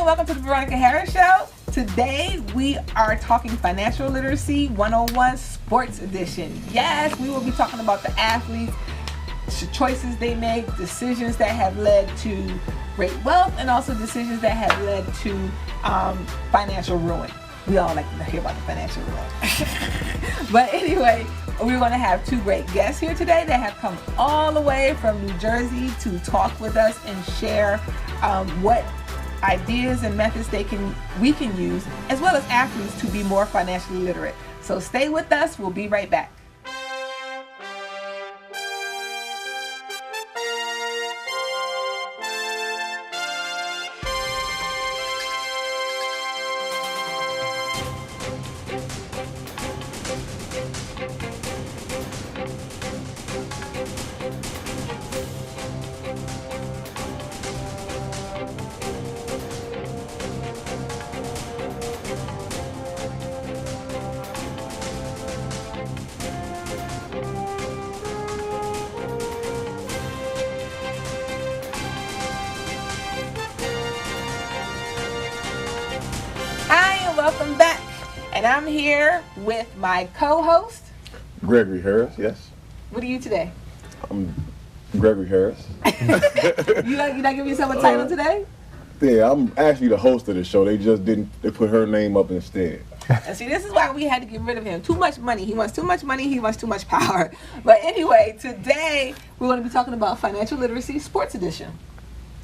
welcome to the Veronica Harris Show. Today we are talking Financial Literacy 101 Sports Edition. Yes, we will be talking about the athletes, choices they make, decisions that have led to great wealth, and also decisions that have led to financial ruin. We all like to hear about the financial ruin. But anyway, we're going to have two great guests here today that have come all the way from New Jersey to talk with us and share what ideas and methods we can use, as well as athletes, to be more financially literate. So stay with us. We'll be right back. Welcome back, and I'm here with my co-host Gregory Harris. Yes. What are you today? I'm Gregory Harris. You not giving yourself a title today? Yeah, I'm actually the host of the show. They put her name up instead. And see, this is why we had to get rid of him. Too much money. He wants too much money. He wants too much power. But anyway, today we're going to be talking about Financial Literacy Sports Edition.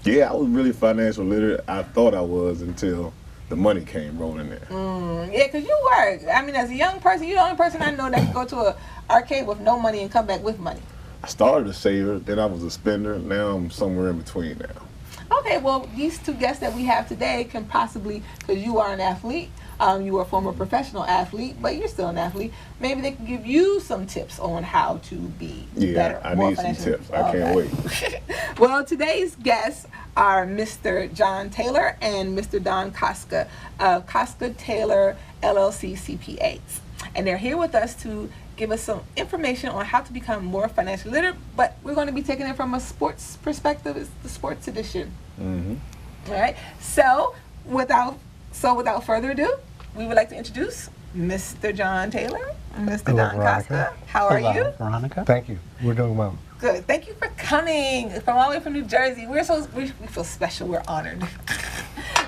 Yeah, I was really financial literate. I thought I was until the money came rolling in. Yeah, because you were. I mean, as a young person, you're the only person I know that can go to an arcade with no money and come back with money. I started a saver, then I was a spender. Now I'm somewhere in between now. Okay, well, these two guests that we have today can possibly, because you are an athlete, you were a former professional athlete, but you're still an athlete, maybe they can give you some tips on how to be better. Yeah, I need some tips. I can't wait. Well, today's guests are Mr. John Taylor and Mr. Don Kostka of Kostka Taylor LLC CPAs. And they're here with us to give us some information on how to become more financially literate, but we're going to be taking it from a sports perspective. It's the sports edition. All right. So without further ado, we would like to introduce Mr. John Taylor and Mr. Hello, Don Veronica. Kostka. How are you? Veronica. Thank you. We're doing well. Good. Thank you for coming from all the way from New Jersey. We feel special. We're honored.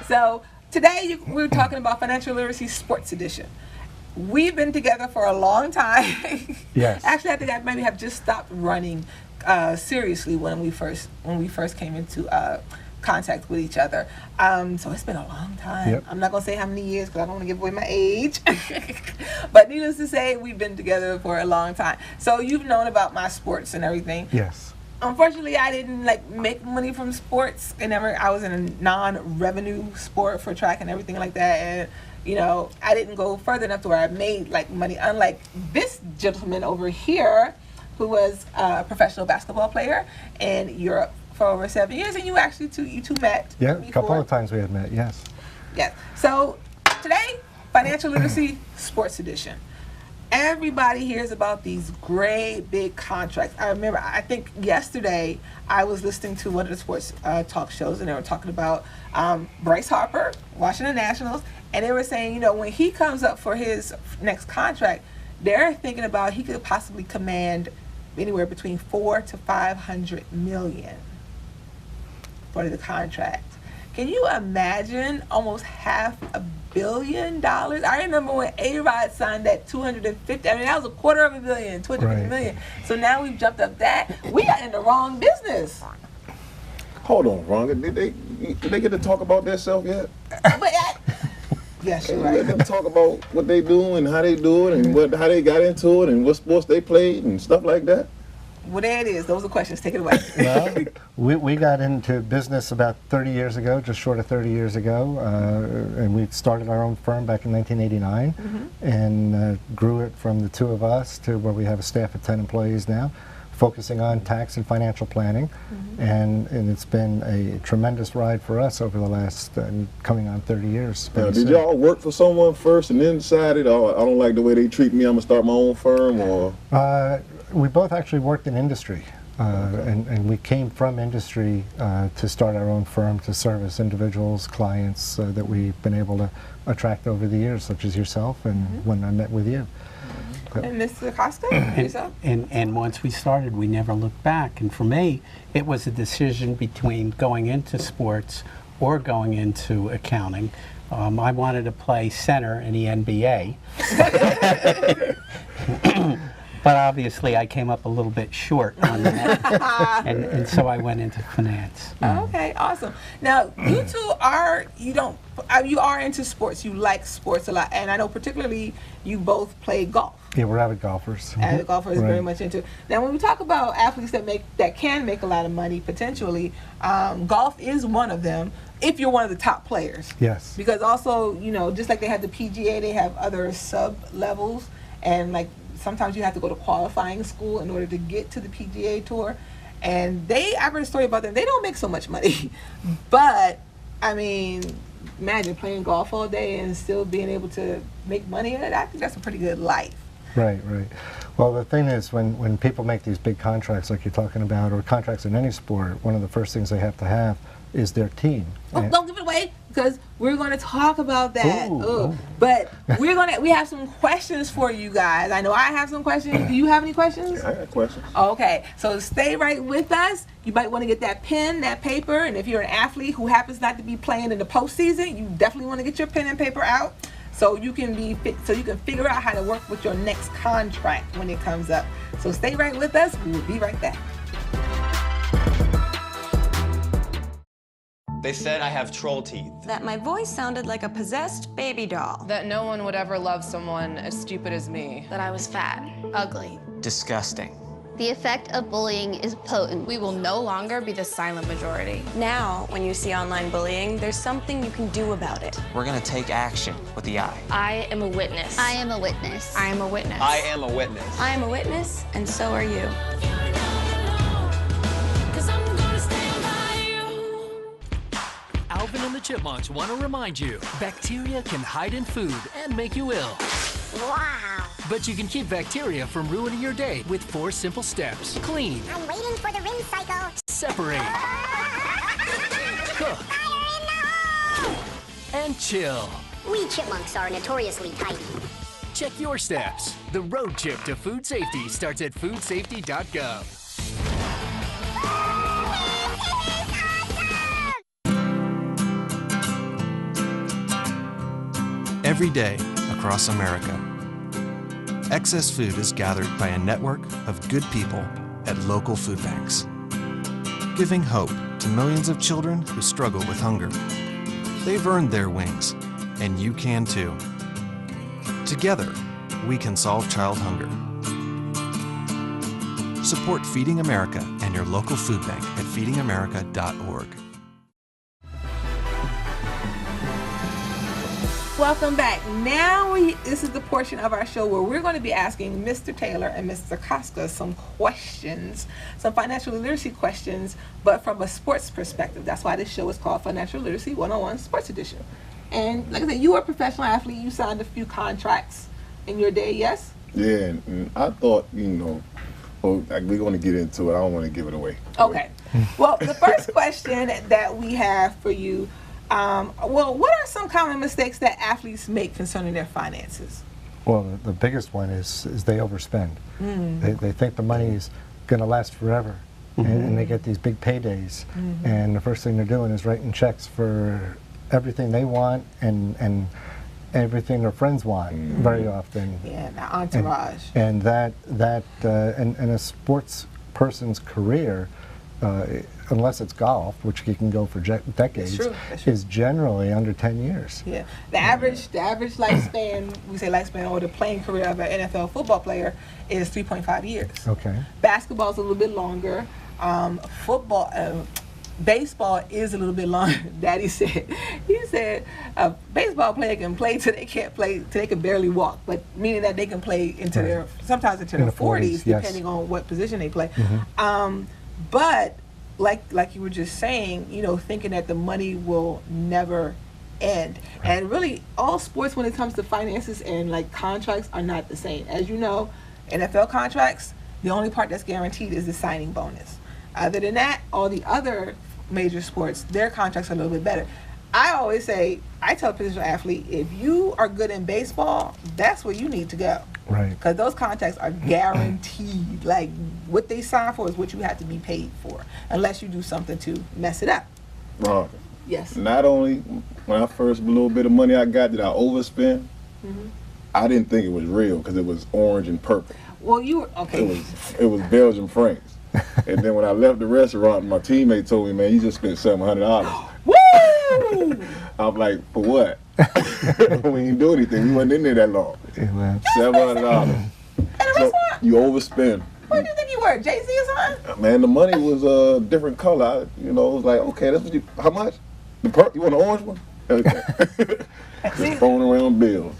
So today we're talking about Financial Literacy Sports Edition. We've been together for a long time. Yes. Actually, I think I maybe have just stopped running seriously when we first came into contact with each other. So it's been a long time. Yep. I'm not going to say how many years because I don't want to give away my age. But needless to say, we've been together for a long time. So you've known about my sports and everything. Yes. Unfortunately, I didn't make money from sports. I was in a non-revenue sport for track and everything like that. And I didn't go further enough to where I made money. Unlike this gentleman over here, who was a professional basketball player in Europe for over 7 years, and you two met. Yeah, before. a couple of times we had met, yes. Yes. So today, Financial Literacy Sports Edition. Everybody hears about these great big contracts. I think yesterday I was listening to one of the sports talk shows, and they were talking about Bryce Harper, Washington Nationals, and they were saying, when he comes up for his next contract, they're thinking about he could possibly command anywhere between $400 to $500 million for the contract. Can you imagine almost $500 million? I remember when A-Rod signed that $250. that was $250 million, $250 million. So now we've jumped up that. We got in the wrong business. Hold on, Veronica. Did they get to talk about themselves yet? Yes, you're Let right. them talk about what they do and how they do it and how they got into it and what sports they played and stuff like that. Well, there it is. Those are questions. Take it away. Well, we got into business about 30 years ago, just short of 30 years ago, and we started our own firm back in 1989 and grew it from the two of us to where we have a staff of 10 employees now, focusing on tax and financial planning. And it's been a tremendous ride for us over the last coming on 30 years. Now, did y'all work for someone first and then decided, oh, I don't like the way they treat me, I'm going to start my own firm? Or we both actually worked in industry. And we came from industry to start our own firm to service individuals, clients that we've been able to attract over the years, such as yourself and when I met with you. And Mr. Kostka, yourself? And once we started, we never looked back. And for me, it was a decision between going into sports or going into accounting. I wanted to play center in the NBA. But obviously, I came up a little bit short on that, and so I went into finance. Okay, awesome. Now, you two are, you are into sports. You like sports a lot, and I know particularly you both play golf. Yeah, we're avid golfers. Avid golfers, Right. very much into it. Now, when we talk about athletes that can make a lot of money potentially, golf is one of them. If you're one of the top players. Yes. Because also, just like they have the PGA, they have other sub levels, and like sometimes you have to go to qualifying school in order to get to the PGA Tour. And I've heard a story about them. They don't make so much money, but I mean, imagine playing golf all day and still being able to make money. I think that's a pretty good life. Right, right. Well, the thing is, when people make these big contracts like you're talking about, or contracts in any sport, one of the first things they have to have is their team. Oh, don't give it away, because we're going to talk about that. Ooh. Ooh. But we have some questions for you guys. I know I have some questions. Do you have any questions? I got questions. Okay, so stay right with us. You might want to get that pen, that paper, and if you're an athlete who happens not to be playing in the postseason, you definitely want to get your pen and paper out so you can figure out how to work with your next contract when it comes up. So stay right with us. We will be right back. They said I have troll teeth. That my voice sounded like a possessed baby doll. That no one would ever love someone as stupid as me. That I was fat, ugly. Disgusting. The effect of bullying is potent. We will no longer be the silent majority. Now, when you see online bullying, there's something you can do about it. We're gonna take action with the I. I am a witness. I am a witness. I am a witness. I am a witness. I am a witness, and so are you. Alvin and the Chipmunks want to remind you, bacteria can hide in food and make you ill. Wow. But you can keep bacteria from ruining your day with 4 simple steps. Clean. I'm waiting for the ring cycle. Separate. Cook. Fire in the hole! And chill. We chipmunks are notoriously tidy. Check your steps. The road trip to food safety starts at foodsafety.gov. Every day across America, excess food is gathered by a network of good people at local food banks, giving hope to millions of children who struggle with hunger. They've earned their wings, and you can too. Together, we can solve child hunger. Support Feeding America and your local food bank at feedingamerica.org. Welcome back. Now this is the portion of our show where we're going to be asking Mr. Taylor and Mr. Kostka some questions, some financial literacy questions, but from a sports perspective. That's why this show is called Financial Literacy 101 Sports Edition. And like I said, you were a professional athlete. You signed a few contracts in your day, yes? Yeah, and I thought, we're going to get into it. I don't want to give it away. Okay. Well, the first question that we have for you, what are some common mistakes that athletes make concerning their finances? Well, the biggest one is they overspend. They think the money is going to last forever, and they get these big paydays, and the first thing they're doing is writing checks for everything they want and everything their friends want very often. Yeah, the entourage. And that in a sports person's career, unless it's golf, which he can go for decades, That's true. is generally under 10 years. Yeah, the average lifespan, we say lifespan, or the playing career of an NFL football player is 3.5 years. Okay. Basketball's a little bit longer. Baseball is a little bit longer. Daddy said, a baseball player can play till they can't play, till they can barely walk, but meaning that they can play into sometimes into their 40s, depending on what position they play. But like you were just saying, thinking that the money will never end. And really, all sports when it comes to finances and like contracts are not the same. As you know, NFL contracts, The only part that's guaranteed is the signing bonus. Other than that, all the other major sports, their contracts are a little bit better. I always say, I tell a professional athlete, if you are good in baseball, that's where you need to go. Right. Because those contracts are guaranteed. Like, what they sign for is what you have to be paid for, unless you do something to mess it up. Veronica, Yes. not only when I first little bit of money I got did I overspend, I didn't think it was real because it was orange and purple. Well, you were, okay. It was Belgian francs. And then when I left the restaurant, my teammate told me, man, you just spent $700. Woo! I'm like, for what? We didn't do anything. We wasn't in there that long. Yeah. $700. So you overspend. What do you think you were, Jay-Z or something? Man, the money was a different color. It was like, okay, that's what you, how much? You want the orange one? Okay. Just throwing around bills.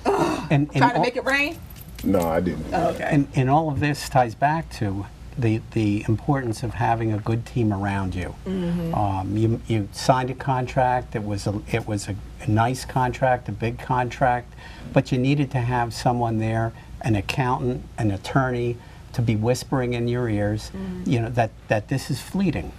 And Trying to make it rain? No, I didn't. Oh, okay. And all of this ties back to the importance of having a good team around you. You signed a contract. It was a nice contract, a big contract, but you needed to have someone there, an accountant, an attorney, to be whispering in your ears, that this is fleeting.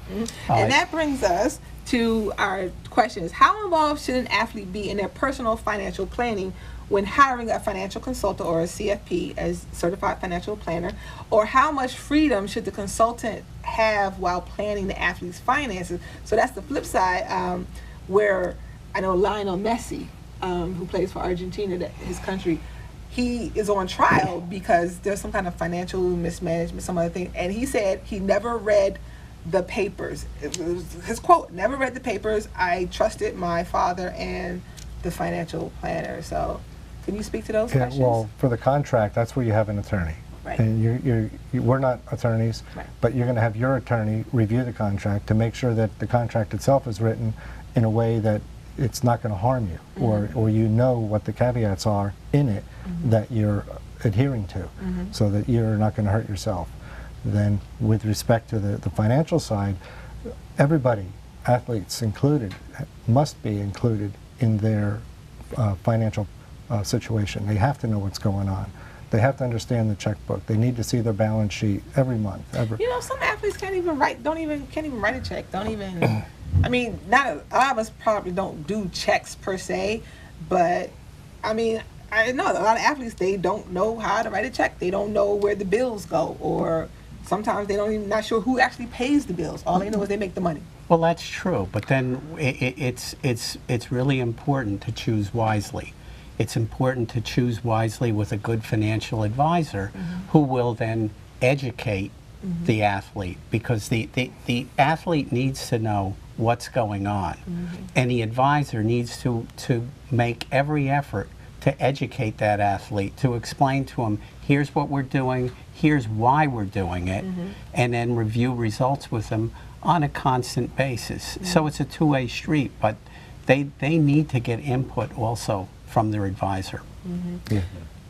And that brings us to our questions. How involved should an athlete be in their personal financial planning when hiring a financial consultant or a CFP, as certified financial planner, or how much freedom should the consultant have while planning the athlete's finances? So that's the flip side, where I know Lionel Messi, who plays for Argentina, his country, he is on trial because there's some kind of financial mismanagement, some other thing, and he said he never read the papers. It was his quote, never read the papers. I trusted my father and the financial planner. So can you speak to those questions? Well, for the contract, that's where you have an attorney. Right. And we're not attorneys, Right. but you're going to have your attorney review the contract to make sure that the contract itself is written in a way that it's not going to harm you, or you know what the caveats are in it that you're adhering to, so that you're not going to hurt yourself. Then with respect to the financial side, everybody, athletes included, must be included in their financial situation. They have to know what's going on. They have to understand the checkbook. They need to see their balance sheet every month. Some athletes can't even write a check. Don't even. I mean, not a lot of us probably don't do checks per se, but I mean, I know a lot of athletes, they don't know how to write a check. They don't know where the bills go, or sometimes they don't even not sure who actually pays the bills. All they know is they make the money. Well, that's true, but then it's really important to choose wisely. It's important to choose wisely with a good financial advisor who will then educate the athlete, because the athlete needs to know what's going on, and the advisor needs to make every effort to educate that athlete, to explain to him, here's what we're doing, here's why we're doing it, and then review results with them on a constant basis. So it's a two-way street, but they need to get input also from their advisor. Yeah.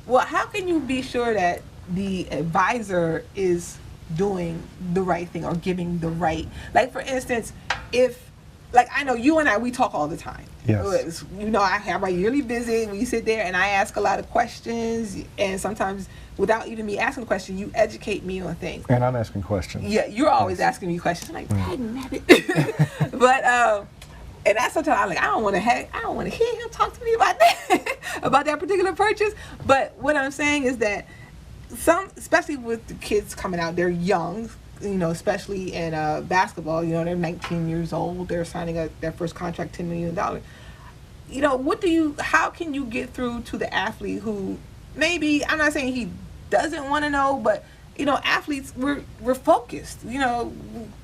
Well, how can you be sure that the advisor is doing the right thing or giving the right, like for instance, if, like I know you and I, we talk all the time. Yes. I have my yearly visit, we sit there and I ask a lot of questions, and sometimes without even me asking a question, you educate me on things. And I'm asking questions. Yeah, you're always asking me questions. I'm like, but and that's sometimes I'm like, I don't want to hear him talk to me about that, about that particular purchase. But what I'm saying is that especially with the kids coming out, they're young, especially in basketball, they're 19 years old, they're signing their first contract, $10 million. How can you get through to the athlete who maybe, I'm not saying he doesn't want to know, but athletes, we're focused,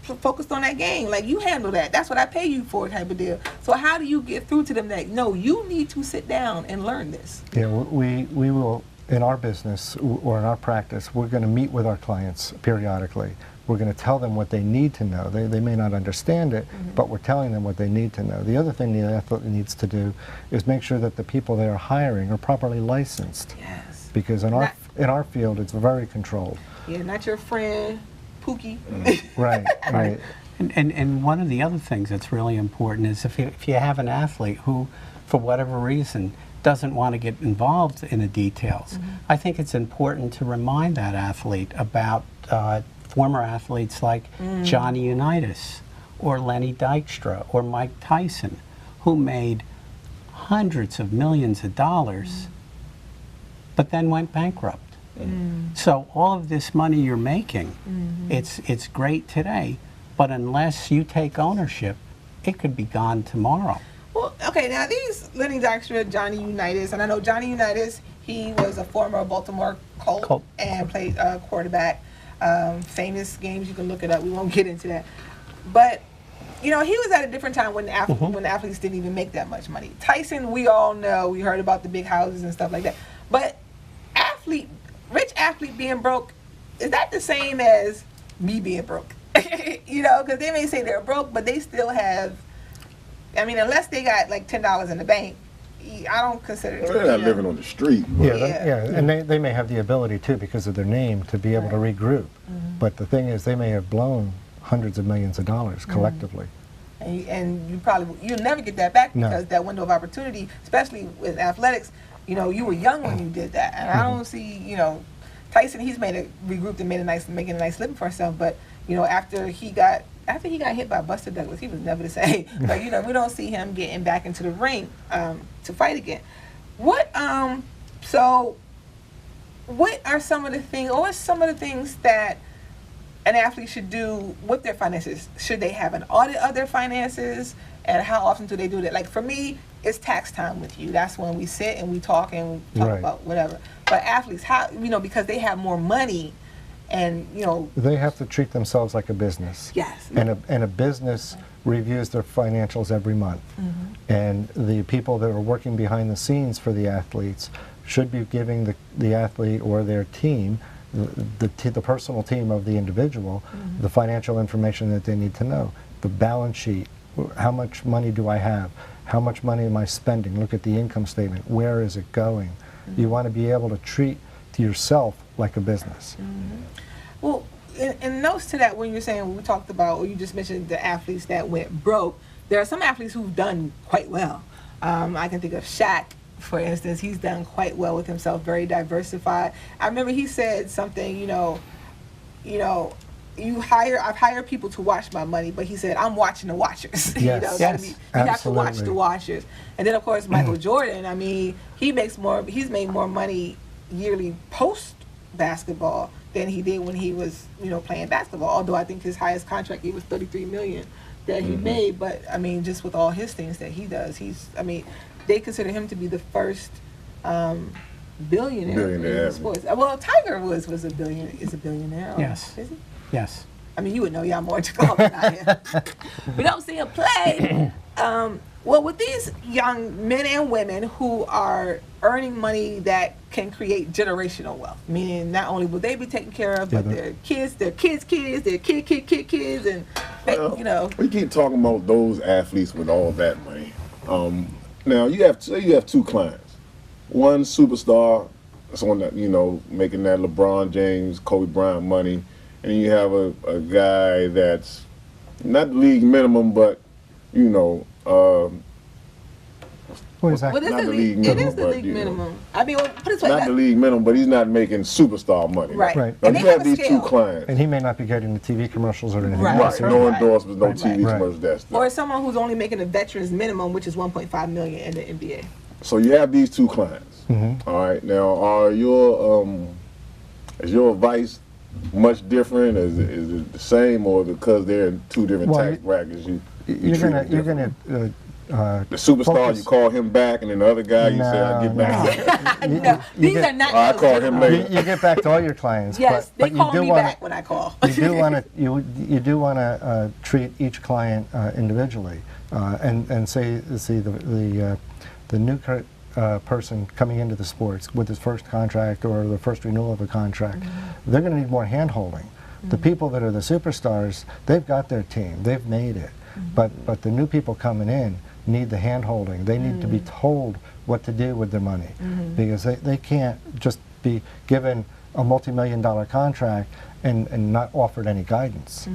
focused on that game. Like, you handle that. That's what I pay you for, type of deal. So how do you get through to them that, no, you need to sit down and learn this? Yeah, we will, in our business or in our practice, we're going to meet with our clients periodically. We're going to tell them what they need to know. They may not understand it, but we're telling them what they need to know. The other thing the athlete needs to do is make sure that the people they are hiring are properly licensed. Yes. Because in our field, it's very controlled. Yeah, not your friend, Pookie. Right, right. And one of the other things that's really important is if you have an athlete who, for whatever reason, doesn't want to get involved in the details, I think it's important to remind that athlete about former athletes like Johnny Unitas or Lenny Dykstra or Mike Tyson, who made hundreds of millions of dollars, but then went bankrupt. So all of this money you're making, it's great today, but unless you take ownership, it could be gone tomorrow. Well, okay, now these Lenny Dykstra, Johnny Unitas, and I know Johnny Unitas, he was a former Baltimore Colt and played quarterback. Famous games, you can look it up. We won't get into that. But, you know, he was at a different time when when the athletes didn't even make that much money. Tyson, we all know, we heard about the big houses and stuff like that. But rich athlete being broke, is that the same as me being broke? You know, because they may say they're broke, but they still have, I mean, unless they got like $10 in the bank, I don't consider it. They're not living on the street. And they may have the ability too, because of their name, to be able to regroup. But the thing is, they may have blown hundreds of millions of dollars collectively. And you'll never get that back because that window of opportunity, especially with athletics, you know, you were young when you did that, and I don't see, you know, Tyson. He's regrouped and making a nice living for himself. But you know, after he got hit by Buster Douglas, he was never the same. But you know, we don't see him getting back into the ring to fight again. So what are some of the things, or some of the things that an athlete should do with their finances? Should they have an audit of their finances? And how often do they do that? Like for me, it's tax time with you. That's when we sit and we talk about whatever. But athletes, how, you know, because they have more money, and you know, they have to treat themselves like a business. Yes. And a business reviews their financials every month. And the people that are working behind the scenes for the athletes should be giving the athlete or their team, the personal team of the individual, the financial information that they need to know. The balance sheet. How much money do I have? How much money am I spending? Look at the income statement. Where is it going? You want to be able to treat yourself like a business. Well, in notes to that, when you're saying, we talked about, or you just mentioned the athletes that went broke, there are some athletes who've done quite well. I can think of Shaq, for instance. He's done quite well with himself, very diversified. I remember he said something, you know, I've hired people to watch my money, but he said, I'm watching the watchers. Yes, you have to watch the watchers. And then of course Michael Jordan, I mean, he's made more money yearly post basketball than he did when he was, you know, playing basketball. Although I think his highest contract, he was $33 million that he made. But I mean, just with all his things that he does, they consider him to be the first billionaire in sports. Well, Tiger is a billionaire. Yes. Is he? Yes. I mean, you would know, y'all more into golf than I am. We don't see him play. Well, with these young men and women who are earning money that can create generational wealth, meaning not only will they be taken care of, but their kids, their kids' kids, their kids, and you know. We keep talking about those athletes with all that money. Now you have two clients. One superstar, someone that, you know, making that LeBron James, Kobe Bryant money. And you have a guy that's not the league minimum, but, you know, what is that? What is not the league minimum? It is the but, league you know, minimum. I mean, put it not the league minimum, but he's not making superstar money. Right. Right. Now And you they have have a these scale. two clients. And he may not be getting the TV commercials or anything. Right. else. Right. No Right. endorsements, no Right. TV Right. commercials, that stuff. Or someone who's only making a veteran's minimum, which is $1.5 million in the NBA. So you have these two clients. All right. Now, is your advice much different? Is it the same, or because they're in two different tax brackets, you're gonna the superstar, you call him back, and then the other guy, you say, I get back. No, these are not. I call him later. You get back to all your clients. Yes, but they call you me back when I call. You do want to treat each client individually, and see the new person coming into the sports with his first contract or the first renewal of a contract. They're going to need more hand-holding. The people that are the superstars, they've got their team, they've made it. But the new people coming in need the hand-holding. They need to be told what to do with their money, because they can't just be given a multi-million-dollar contract and not offered any guidance.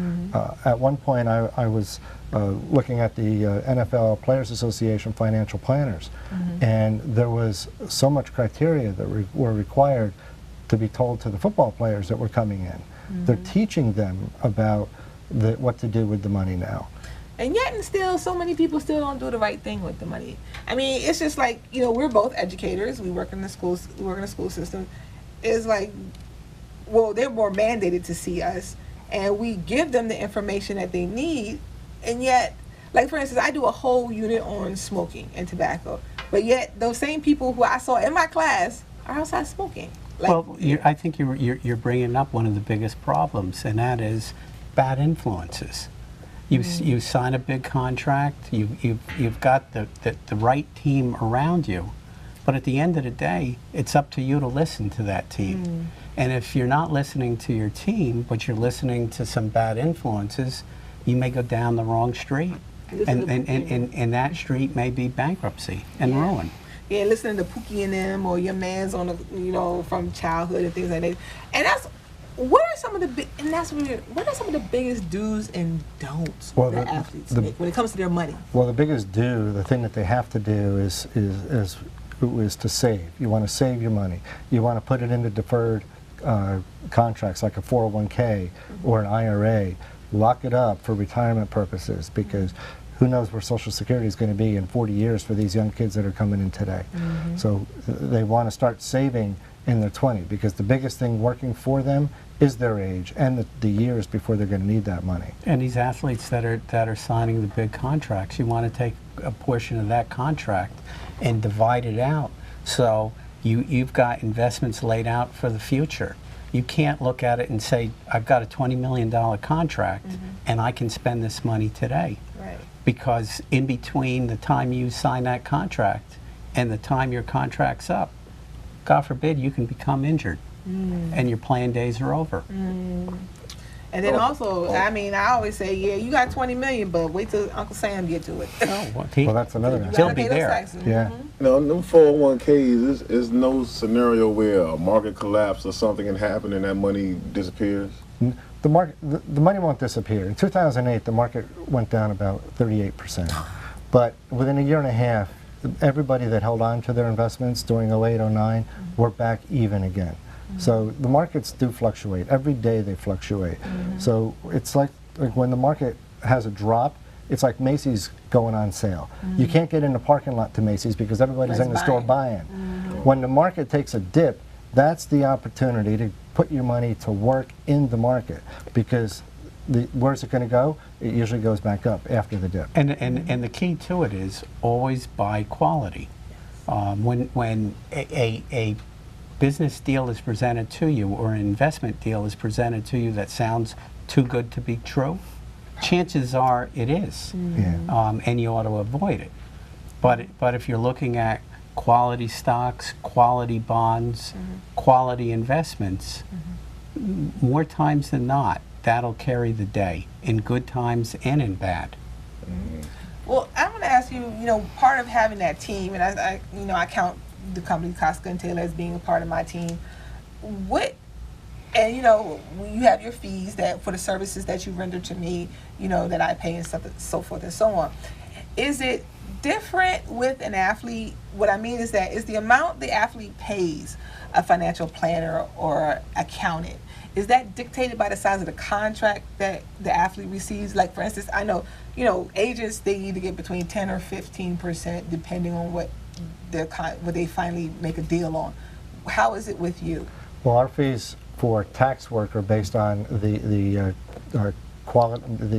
At one point, I was looking at the NFL Players Association financial planners, and there was so much criteria that were required to be told to the football players that were coming in. They're teaching them about what to do with the money now. And yet and still, so many people still don't do the right thing with the money. I mean, it's just like, you know, we're both educators. We work in the schools. We work in the school system. It's like, well, they're more mandated to see us, and we give them the information that they need. And yet, like for instance, I do a whole unit on smoking and tobacco, but yet those same people who I saw in my class are outside smoking. Like, Well, I think you're bringing up one of the biggest problems, and that is bad influences. You sign a big contract, you've got the right team around you, but at the end of the day, it's up to you to listen to that team. And if you're not listening to your team, but you're listening to some bad influences, you may go down the wrong street. And that street may be bankruptcy and ruin. Yeah, listening to Pookie and them, or your man's on the, you know, from childhood and things like that. And that's what are some of the what are some of the biggest do's and don'ts that athletes make when it comes to their money? Well, the biggest the thing that they have to do is to save. You want to save your money. You want to put it into deferred contracts like a 401k or an IRA. Lock it up for retirement purposes, because who knows where Social Security is going to be in 40 years for these young kids that are coming in today. So they want to start saving in their 20s, because the biggest thing working for them is their age and the years before they're going to need that money. And these athletes that are signing the big contracts, you want to take a portion of that contract and divide it out, so you've got investments laid out for the future. You can't look at it and say, I've got a $20 million contract and I can spend this money today. Right. Because in between the time you sign that contract and the time your contract's up, God forbid you can become injured and your playing days are over. And then also, I mean, I always say, yeah, you got 20 million, but wait till Uncle Sam get to it. Well, that's another one. He'll be there. Yeah. No, them 401ks is no scenario where a market collapse or something can happen and that money disappears. The money won't disappear. In 2008, the market went down about 38%. But within a year and a half, everybody that held on to their investments during 08, 09 were back even again. So the markets do fluctuate. Every day they fluctuate. So it's like when the market has a drop, it's like Macy's going on sale. You can't get in the parking lot to Macy's because everybody's in the store buying. When the market takes a dip, that's the opportunity to put your money to work in the market, because where's it going to go? It usually goes back up after the dip. And the key to it is always buy quality. When a business deal is presented to you, or an investment deal is presented to you that sounds too good to be true, chances are it is, and you ought to avoid it. But if you're looking at quality stocks, quality bonds, quality investments, more times than not, that'll carry the day in good times and in bad. Well, I'm going to ask you, you know, part of having that team, and I count the company Kostka and Taylor as being a part of my team. And you know, you have your fees that for the services that you render to me, you know, that I pay and so forth and so on. Is it different with an athlete? What I mean is that is the amount the athlete pays a financial planner or accountant, is that dictated by the size of the contract that the athlete receives? Like, for instance, I know, you know, agents, they either get between 10 or 15% depending on what they finally make a deal on. How is it with you? Well, our fees for tax work are based on the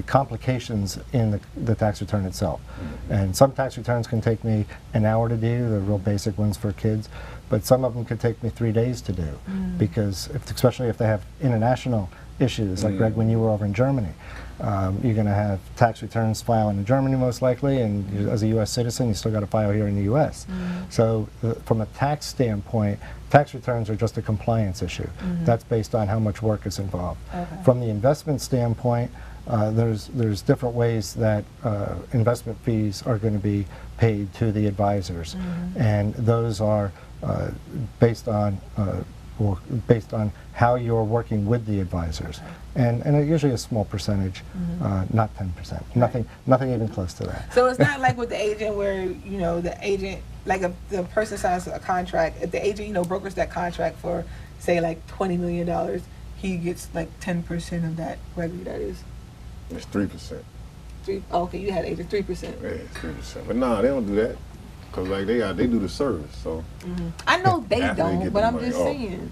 complications in the tax return itself. And some tax returns can take me an hour to do, the real basic ones for kids, but some of them could take me 3 days to do, because especially if they have international issues, like Greg, when you were over in Germany, you're going to have tax returns filing in Germany most likely, and as a U.S. citizen, you still got to file here in the U.S. So from a tax standpoint, tax returns are just a compliance issue. That's based on how much work is involved. From the investment standpoint, there's different ways that investment fees are going to be paid to the advisors, and those are based on how you're working with the advisors, and usually a small percentage, not 10%, nothing even close to that. So it's not like with the agent where, you know, the agent, like if the person signs a contract, if the agent, you know, brokers that contract for, say, like $20 million, he gets like 10% of that revenue. That is It's 3%. oh, okay. You had 83%. Yeah, it's 3%. But nah, they don't do that. Cause like they do the service. So I know they After they don't, get but the I'm money just off. saying.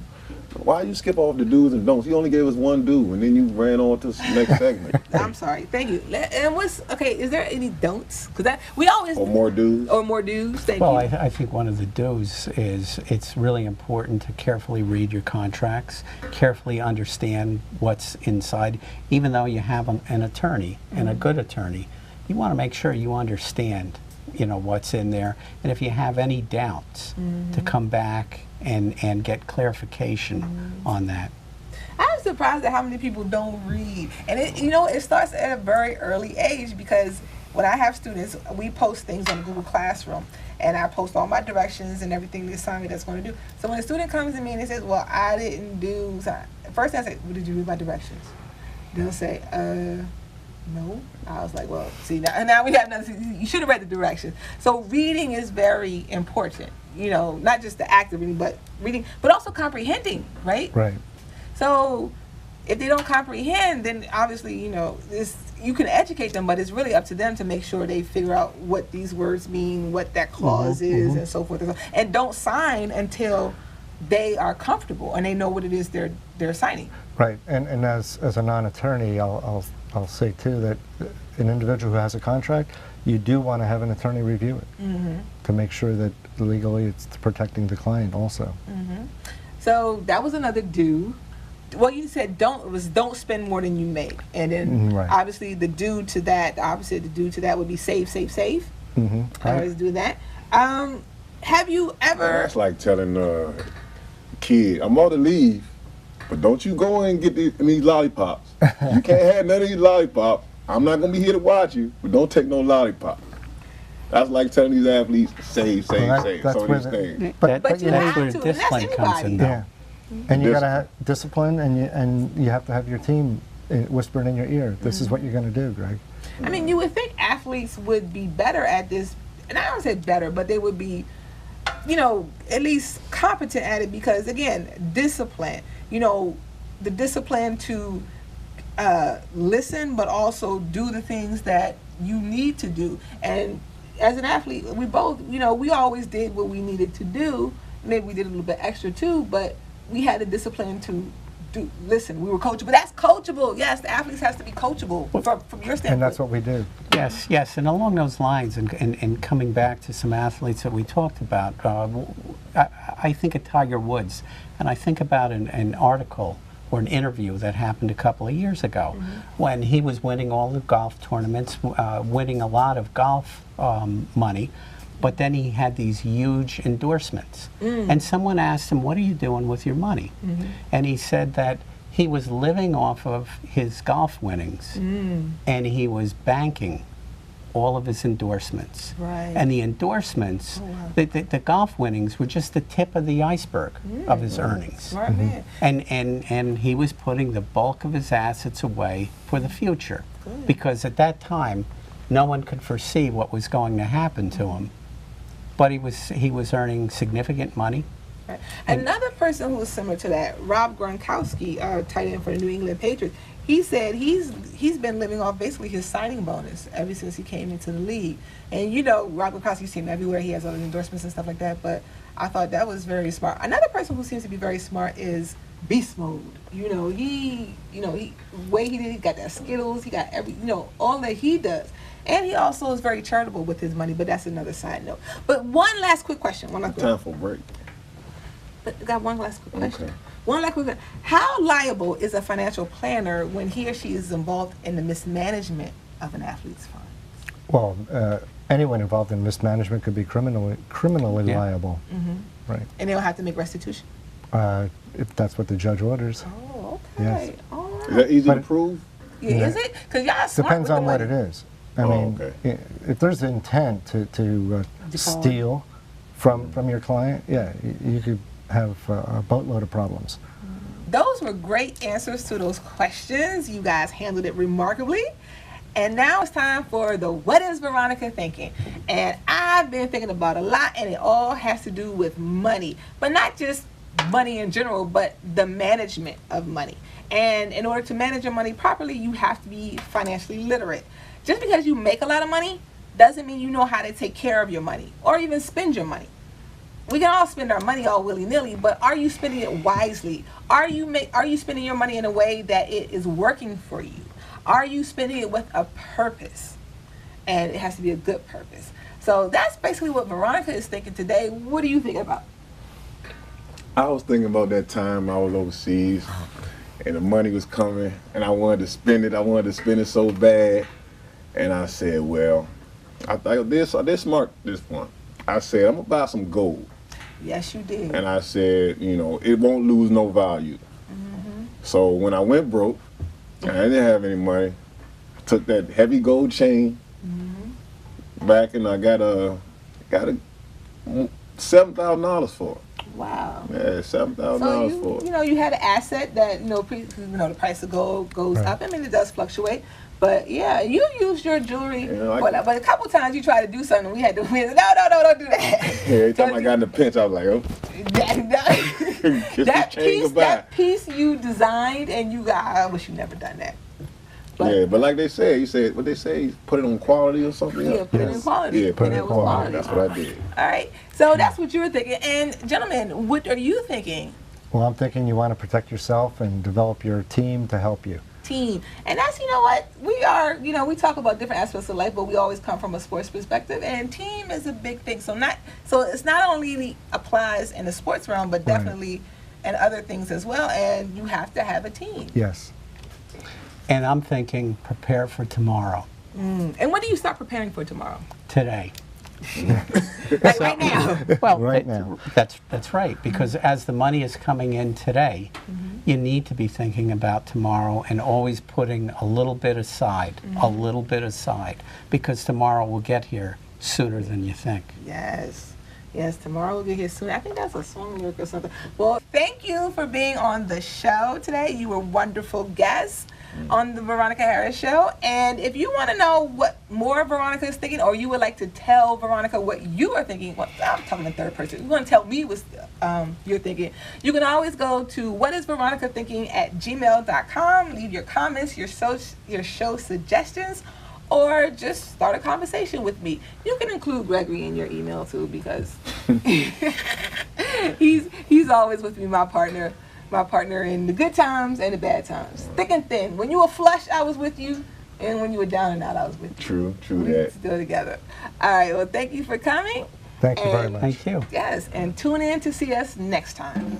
why you skip off the do's and don'ts? You only gave us one do, and then you ran on to the next segment. I'm sorry. Thank you. And what's okay? Is there any don'ts? Because that we always Or more do's. or more do's. Thank Well, you. I think one of the do's is it's really important to carefully read your contracts, carefully understand what's inside. Even though you have an attorney and a good attorney, you want to make sure you understand, you know, what's in there. And if you have any doubts, to come back and get clarification on that. I'm surprised at how many people don't read. And it, you know, it starts at a very early age, because when I have students, we post things on Google Classroom, and I post all my directions and everything the assignment that's going to do. So when a student comes to me and they says, well, I didn't do, so first I say, well, did you read my directions? They'll say, no. I was like, well, see, now we have another, you should have read the directions. So reading is very important, you know, not just the act of reading, but reading, but also comprehending, right? Right. So if they don't comprehend, then obviously, you know, this, you can educate them, but it's really up to them to make sure they figure out what these words mean, what that clause is, and so forth. And don't sign until they are comfortable and they know what it is they're signing. Right, and as a non-attorney, I'll say too that an individual who has a contract, you do want to have an attorney review it to make sure that legally it's protecting the client also. So that was another do. Well, you said don't spend more than you make, and then Right. obviously the do to that, the opposite the do to that would be save, save, save. I Right. always do that. Have you ever? That's like telling a kid, I'm on the leave, but don't you go and get these lollipops. You can't have none of these lollipops. I'm not going to be here to watch you, but don't take no lollipop. That's like telling these athletes, save, Well, save, that's some where of these the- things. But you that's have where to, and that's discipline comes in, anybody. though. Yeah, and you gotta have discipline, and you have to have your team whispering in your ear. This is what you're going to do, Greg. I mean, you would think athletes would be better at this, and I don't say better, but they would be, you know, at least competent at it, because again, discipline, you know, the discipline to listen, but also do the things that you need to do. And as an athlete, we both, you know, we always did what we needed to do. Maybe we did a little bit extra too, but we had the discipline to listen. We were coachable. That's coachable. Yes, the athletes has to be coachable from your standpoint. And that's what we do. Yes, and along those lines, and coming back to some athletes that we talked about, I think of Tiger Woods, and I think about an article or an interview that happened a couple of years ago when he was winning all the golf tournaments, winning a lot of golf money, but then he had these huge endorsements. And someone asked him, what are you doing with your money? And he said that he was living off of his golf winnings, and he was banking all of his endorsements. Right. And the endorsements, the golf winnings were just the tip of the iceberg of his earnings. Smart man. And he was putting the bulk of his assets away for the future. Because at that time, no one could foresee what was going to happen to him. But he was earning significant money. Right. Another person who was similar to that, Rob Gronkowski, tight end for the New England Patriots, he said he's been living off basically his signing bonus ever since he came into the league. And you know, Rob Gronkowski, you see him everywhere. He has all the endorsements and stuff like that. But I thought that was very smart. Another person who seems to be very smart is Beast Mode. You know, he way he did, he got that Skittles, he got all that he does. And he also is very charitable with his money, but that's another side note. But one last quick question. Time for a break. But got one last quick question. Okay. One last quick question. How liable is a financial planner when he or she is involved in the mismanagement of an athlete's funds? Well, anyone involved in mismanagement could be criminally liable. Right. And they'll have to make restitution? If that's what the judge orders. Oh, okay. Yes. All right. Is that easy to prove? Yeah, is it? Because y'all smart Depends with on the what money. it is. I mean, okay. If there's intent to steal from your client, yeah, you could have a boatload of problems. Those were great answers to those questions. You guys handled it remarkably. And now it's time for the What is Veronica Thinking? And I've been thinking about a lot, and it all has to do with money. But not just money in general, but the management of money. And in order to manage your money properly, you have to be financially literate. Just because you make a lot of money doesn't mean you know how to take care of your money or even spend your money. We can all spend our money all willy-nilly, but are you spending it wisely? Are you spending your money in a way that it is working for you? Are you spending it with a purpose? And it has to be a good purpose. So that's basically what Veronica is thinking today. What do you think about? I was thinking about that time I was overseas and the money was coming and I wanted to spend it. I wanted to spend it so bad. And I said, well, I did smart this one. I said, I'm going to buy some gold. Yes, you did. And I said, you know, it won't lose no value. So when I went broke, and I didn't have any money, I took that heavy gold chain back and I got a $7,000 for it. Wow. Yeah, $7,000 for it. You know, you had an asset that, the price of gold goes up. I mean, it does fluctuate. But yeah, you used your jewelry, but a couple times you tried to do something. We had to, no, don't do that. Every time I got in the pinch, I was like, oh. that piece you designed, and you got, I wish you never done that. But like they said, what they say, put it on quality or something. Yeah, put it in quality. Yeah, put it in quality. That's what I did. All right, so that's what you were thinking. And gentlemen, what are you thinking? Well, I'm thinking you want to protect yourself and develop your team to help you. Team. And that's, you know what, we are, we talk about different aspects of life, but we always come from a sports perspective, and team is a big thing. So it's not only applies in the sports realm, but definitely in other things as well, and you have to have a team. Yes. And I'm thinking prepare for tomorrow. And when do you start preparing for tomorrow? Today. Like right now. Well, right now. That's right, because as the money is coming in today, you need to be thinking about tomorrow and always putting a little bit aside, because tomorrow will get here sooner than you think. Yes. Yes, tomorrow will get here soon. I think that's a song lyric or something. Well, thank you for being on the show today. You were wonderful guests on the Veronica Harris Show. And if you want to know what more Veronica is thinking, or you would like to tell Veronica what you are thinking, well, I'm talking in third person. You want to tell me what you're thinking, you can always go to whatisveronicathinking@gmail.com. Leave your comments, your show suggestions, or just start a conversation with me. You can include Gregory in your email too, because he's always with me, my partner in the good times and the bad times. Thick and thin. When you were flush, I was with you, and when you were down and out, I was with you. True we that. Still together. All right, well, thank you for coming. Thank you very much. Thank you. Yes, and tune in to see us next time.